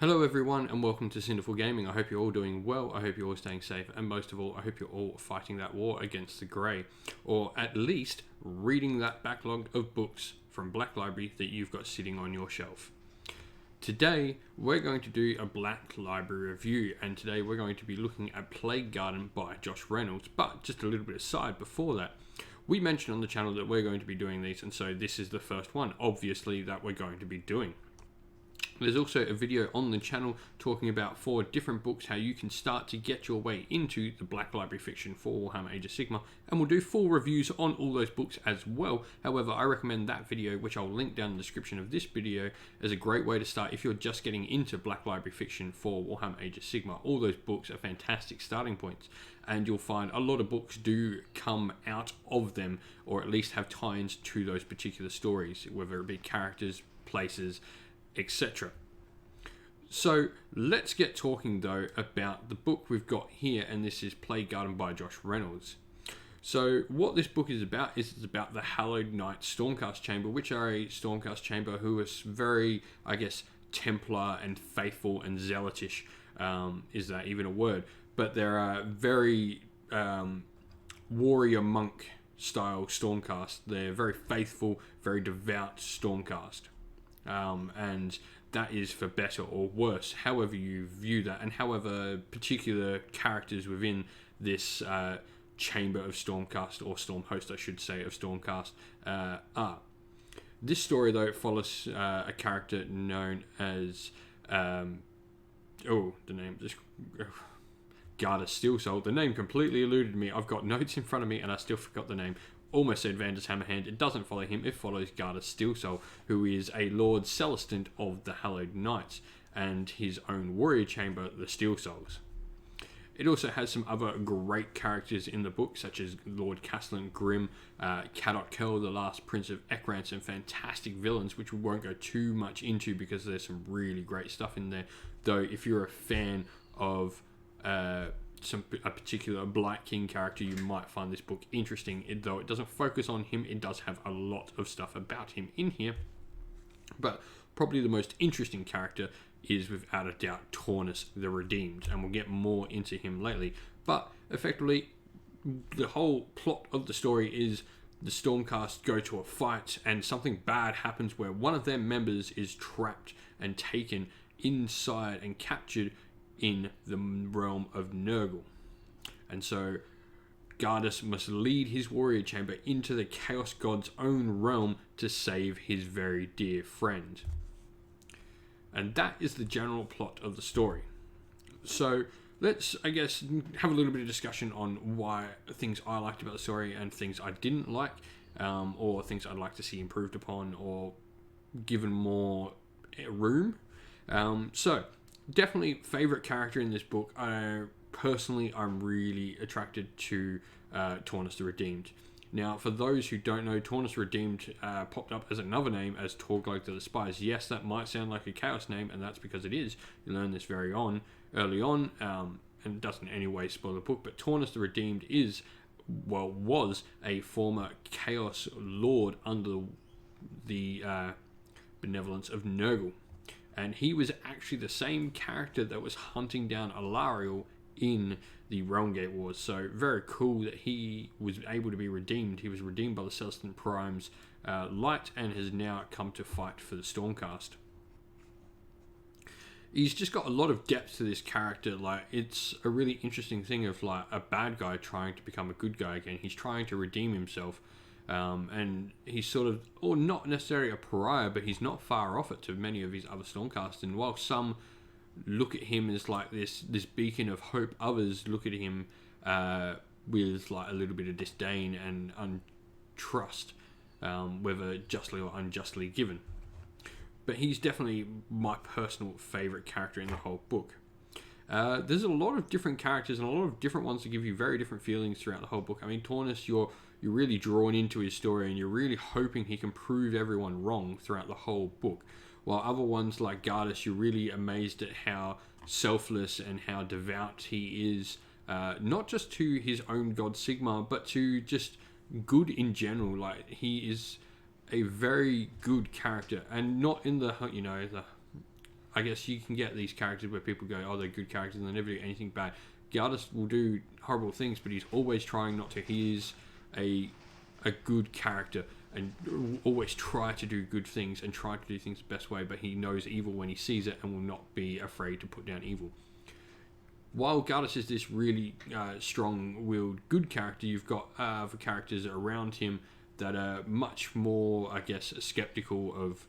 Hello everyone and welcome to Sinful Gaming. I hope you're all doing well, I hope you're all staying safe, and most of all, I hope you're all fighting that war against the grey, or at least reading that backlog of books from Black Library that you've got sitting on your shelf. Today, we're going to do a Black Library review, and today we're going to be looking at Plague Garden by Josh Reynolds, but just a little bit aside before that, we mentioned on the channel that we're going to be doing these, and so this is the first one, obviously, that we're going to be doing. There's also a video on the channel talking about 4 different books, how you can start to get your way into the Black Library fiction for Warhammer Age of Sigmar, and we'll do full reviews on all those books as well. However, I recommend that video, which I'll link down in the description of this video, as a great way to start if you're just getting into Black Library fiction for Warhammer Age of Sigmar. All those books are fantastic starting points, and you'll find a lot of books do come out of them, or at least have tie-ins to those particular stories, whether it be characters, places, etc. So let's get talking though about the book we've got here, and this is Plague Garden by Josh Reynolds. So what this book is about is it's about the Hallowed Knight Stormcast Chamber, which are a Stormcast Chamber who is very, I guess, Templar and faithful and zealotish. Is that even a word? But they're a very warrior monk style Stormcast. They're very faithful, very devout Stormcast. And that is for better or worse, however you view that, and however particular characters within this chamber of Stormcast, or Stormhost I should say, of Stormcast are. This story though follows a character known as Garda Steelsoul. The name completely eluded me. I've got notes in front of me and I still forgot the name. Almost said Vander's Hammerhand. It doesn't follow him, it follows Garda Steelsoul, who is a Lord Celestant of the Hallowed Knights, and his own warrior chamber, the Steel Souls. It also has some other great characters in the book, such as Lord Castellan Grimm, Cadot Kell, the last Prince of Ekran, some fantastic villains, which we won't go too much into because there's some really great stuff in there. Though, if you're a fan of a particular Blight King character, you might find this book interesting. Though it doesn't focus on him, it does have a lot of stuff about him in here. But probably the most interesting character is without a doubt Taunus the Redeemed, and we'll get more into him lately. But effectively, the whole plot of the story is the Stormcast go to a fight and something bad happens where one of their members is trapped and taken inside and captured in the realm of Nurgle. And so Gardas must lead his warrior chamber into the Chaos God's own realm to save his very dear friend. And that is the general plot of the story. So let's, I guess, have a little bit of discussion on why things I liked about the story and things I didn't like, or things I'd like to see improved upon or given more room. So definitely favorite character in this book. I'm really attracted to Taunus the Redeemed. Now, for those who don't know, Taunus Redeemed popped up as another name as Torglug the Despised. Yes, that might sound like a Chaos name, and that's because it is. You learn this early on, and it doesn't in any way spoil the book, but Taunus the Redeemed was a former Chaos Lord under the benevolence of Nurgle. And he was actually the same character that was hunting down Alariel in the Realmgate Wars. So very cool that he was able to be redeemed. He was redeemed by the Celestant Prime's light and has now come to fight for the Stormcast. He's just got a lot of depth to this character. Like, it's a really interesting thing of like a bad guy trying to become a good guy again. He's trying to redeem himself. And he's sort of, or not necessarily a pariah, but he's not far off it to many of his other Stormcast. And while some look at him as like this beacon of hope, others look at him with like a little bit of disdain and untrust, whether justly or unjustly given. But he's definitely my personal favourite character in the whole book. There's a lot of different characters and a lot of different ones that give you very different feelings throughout the whole book. I mean, Taunus, you're really drawn into his story and you're really hoping he can prove everyone wrong throughout the whole book. While other ones like Gardas, you're really amazed at how selfless and how devout he is, not just to his own god Sigmar, but to just good in general. Like, he is a very good character, and not in the, I guess you can get these characters where people go, oh, they're good characters and they never do anything bad. Gardas will do horrible things, but he's always trying not to. He is a good character and always try to do good things and try to do things the best way, but he knows evil when he sees it and will not be afraid to put down evil. While Gardas is this really strong-willed good character, you've got other characters around him that are much more, I guess, skeptical of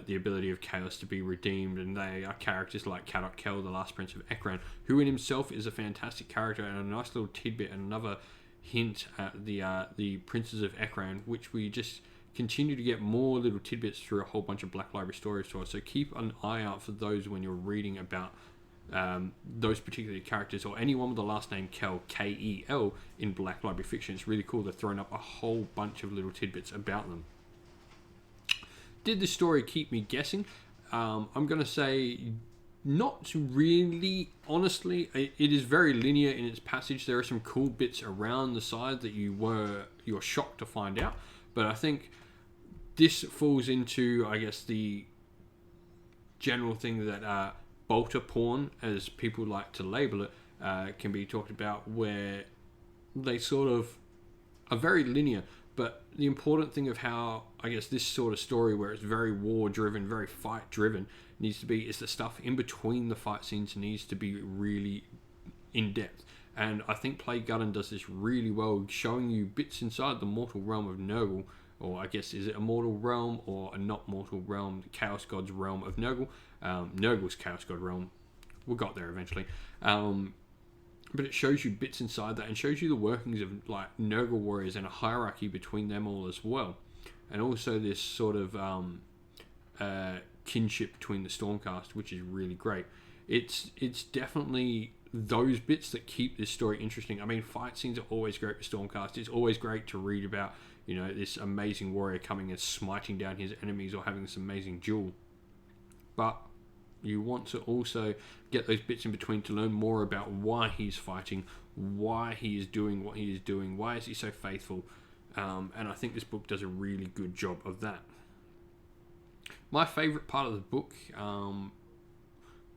the ability of chaos to be redeemed, and they are characters like Kadok Kel, the last prince of Ekran, who in himself is a fantastic character and a nice little tidbit and another hint at the princes of Ekran, which we just continue to get more little tidbits through a whole bunch of Black Library stories to us. So keep an eye out for those when you're reading about those particular characters, or anyone with the last name Kel, Kel, in Black Library fiction. It's really cool. They're throwing up a whole bunch of little tidbits about them. Did the story keep me guessing? I'm going to say not really. Honestly, it is very linear in its passage. There are some cool bits around the side that you're shocked to find out, but I think this falls into, I guess, the general thing that bolter porn, as people like to label it, can be talked about, where they sort of are very linear. But the important thing of how, I guess, this sort of story, where it's very war-driven, very fight-driven, needs to be, is the stuff in between the fight scenes needs to be really in-depth. And I think Plague Garden does this really well, showing you bits inside the mortal realm of Nurgle, or I guess, is it a mortal realm or a not mortal realm, the Chaos God's realm of Nurgle. Nurgle's Chaos God realm. We got there eventually. But it shows you bits inside that and shows you the workings of like Nurgle warriors and a hierarchy between them all as well. And also this sort of kinship between the Stormcast, which is really great. It's definitely those bits that keep this story interesting. I mean, fight scenes are always great for Stormcast. It's always great to read about, you know, this amazing warrior coming and smiting down his enemies or having this amazing duel. But you want to also get those bits in between to learn more about why he's fighting, why he is doing what he is doing, why is he so faithful. And I think this book does a really good job of that. My favourite part of the book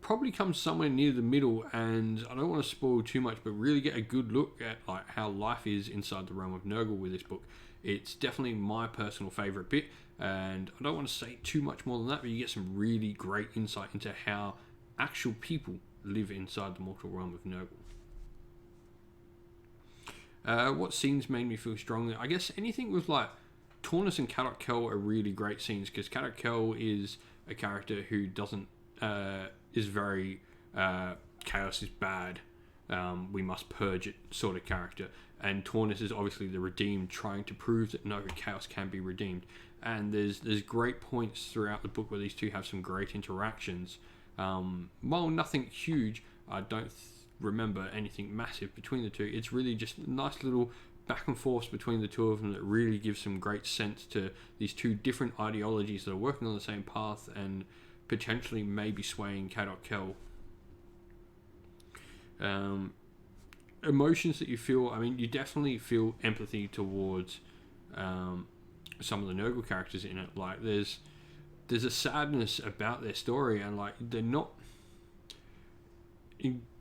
probably comes somewhere near the middle, and I don't want to spoil too much, but really get a good look at like how life is inside the realm of Nurgle with this book. It's definitely my personal favourite bit, and I don't want to say too much more than that, but you get some really great insight into how actual people live inside the mortal realm of Nurgle. What scenes made me feel strongly? I guess anything with like Taunus and Kadok Kel are really great scenes, because Kadok Kel is a character who doesn't is very chaos is bad, we must purge it sort of character. And Taunus is obviously the redeemed, trying to prove that no, chaos can be redeemed. And there's great points throughout the book where these two have some great interactions. While nothing huge, I don't remember anything massive between the two. It's really just nice little back and forth between the two of them that really gives some great sense to these two different ideologies that are working on the same path and potentially maybe swaying Kadok Kel. Emotions that you feel, I mean, you definitely feel empathy towards some of the Nurgle characters in it. Like there's a sadness about their story, and like they're not,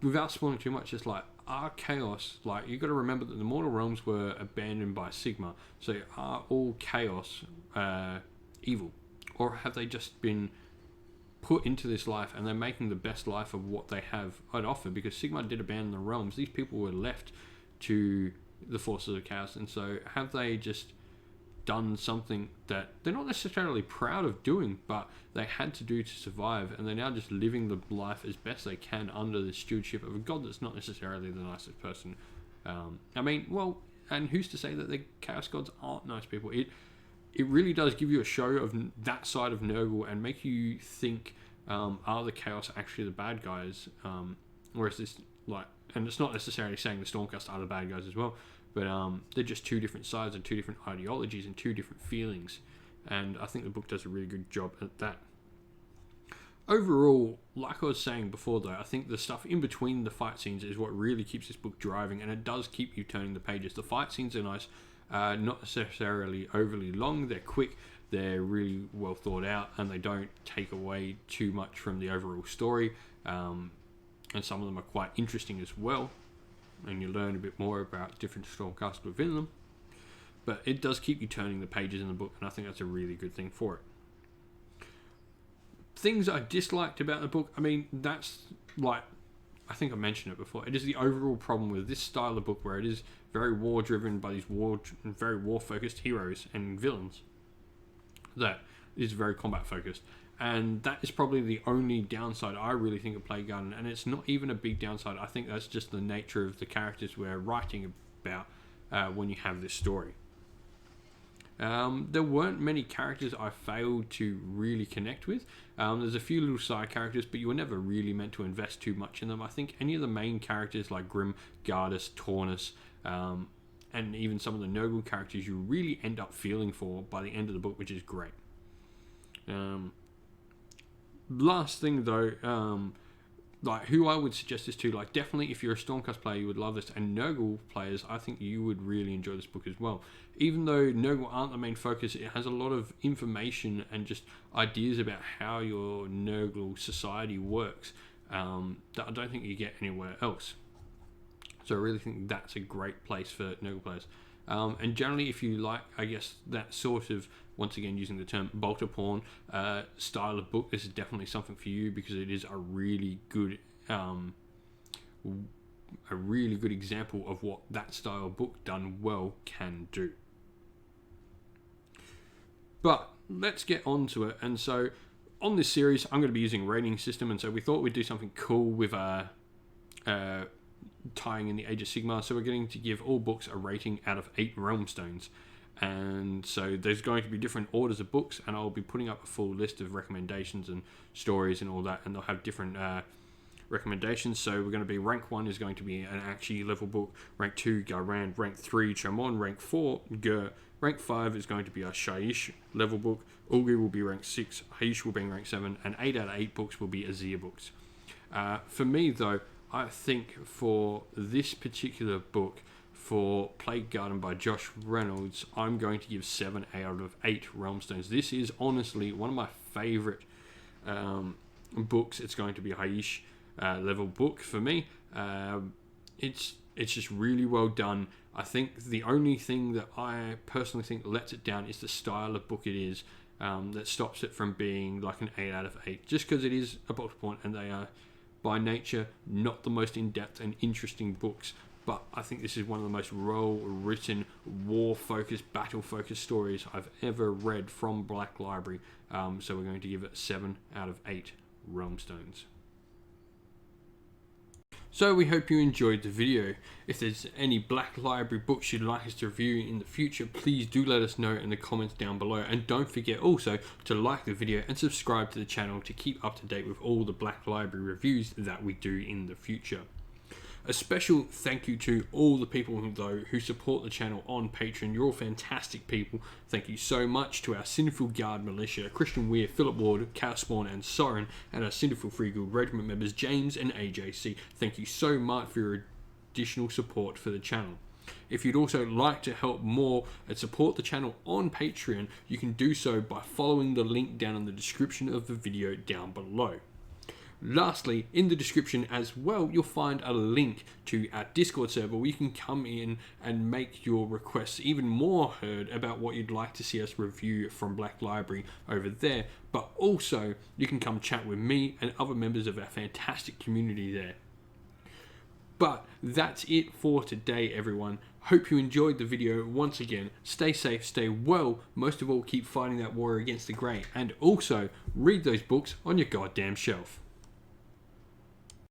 without spoiling too much, it's like, are chaos, like you got to remember that the mortal realms were abandoned by Sigma, so are all chaos evil, or have they just been put into this life and they're making the best life of what they have at offer? Because Sigma did abandon the realms, these people were left to the forces of chaos, and so have they just done something that they're not necessarily proud of doing, but they had to do to survive, and they're now just living the life as best they can under the stewardship of a god that's not necessarily the nicest person. I mean, well, and who's to say that the chaos gods aren't nice people? It really does give you a show of that side of Nurgle and make you think, are the chaos actually the bad guys? Or is this like, and it's not necessarily saying the Stormcast are the bad guys as well, but they're just two different sides and two different ideologies and two different feelings. And I think the book does a really good job at that. Overall, like I was saying before though, I think the stuff in between the fight scenes is what really keeps this book driving, and it does keep you turning the pages. The fight scenes are nice, not necessarily overly long, they're quick, They're really well thought out, and they don't take away too much from the overall story. And some of them are quite interesting as well, and you learn a bit more about different Stormcast within them. But it does keep you turning the pages in the book, and I think that's a really good thing for it. Things I disliked about the book, I mean, that's like, I think I mentioned it before. It is the overall problem with this style of book, where it is very war-driven by these very war-focused heroes and villains, that is very combat-focused. And that is probably the only downside I really think of Plague Garden, and it's not even a big downside. I think that's just the nature of the characters we're writing about when you have this story. There weren't many characters I failed to really connect with. There's a few little side characters, but you were never really meant to invest too much in them. I think any of the main characters like Grim, Gardus, Taunus, and even some of the Nurgle characters you really end up feeling for by the end of the book, which is great. Last thing though, like who I would suggest this to, like definitely if you're a Stormcast player you would love this, and Nurgle players I think you would really enjoy this book as well. Even though Nurgle aren't the main focus, it has a lot of information and just ideas about how your Nurgle society works that I don't think you get anywhere else. So I really think that's a great place for Nurgle players. And generally, if you like, I guess, that sort of, once again using the term bolter porn style of book, this is definitely something for you, because it is a really good example of what that style of book done well can do. But let's get on to it. And so on this series, I'm going to be using a rating system, and so we thought we'd do something cool with tying in the Age of Sigmar. So we're going to give all books a rating out of 8 realm stones. And so there's going to be different orders of books, and I'll be putting up a full list of recommendations and stories and all that, and they'll have different recommendations. So we're going to be rank 1 is going to be an Akshi level book, rank 2 Garand, rank 3 Chamon, rank 4 Gur, rank 5 is going to be a Shaiish level book, Ulgi will be rank 6, Haish will be rank 7, and 8 out of 8 books will be Azir books. For me though, I think for this particular book, for Plague Garden by Josh Reynolds, I'm going to give 7 out of 8 realm stones. This is honestly one of my favourite books. It's going to be a Haiish level book for me. It's just really well done. I think the only thing that I personally think lets it down is the style of book it is, that stops it from being like an 8 out of 8, just because it is a bolter point and they are by nature not the most in-depth and interesting books. But I think this is one of the most well-written, war-focused, battle-focused stories I've ever read from Black Library. So we're going to give it 7 out of 8 realm stones. So we hope you enjoyed the video. If there's any Black Library books you'd like us to review in the future, please do let us know in the comments down below. And don't forget also to like the video and subscribe to the channel to keep up to date with all the Black Library reviews that we do in the future. A special thank you to all the people who support the channel on Patreon. You're all fantastic people. Thank you so much to our Sinful Guard Militia, Christian Weir, Philip Ward, Chaos Spawn and Soren, and our Sinful Free Guild Regiment members James and AJC. Thank you so much for your additional support for the channel. If you'd also like to help more and support the channel on Patreon, you can do so by following the link down in the description of the video down below. Lastly, in the description as well, you'll find a link to our Discord server where you can come in and make your requests even more heard about what you'd like to see us review from Black Library over there. But also, you can come chat with me and other members of our fantastic community there. But that's it for today, everyone. Hope you enjoyed the video. Once again, stay safe, stay well. Most of all, keep fighting that war against the grey. And also, read those books on your goddamn shelf.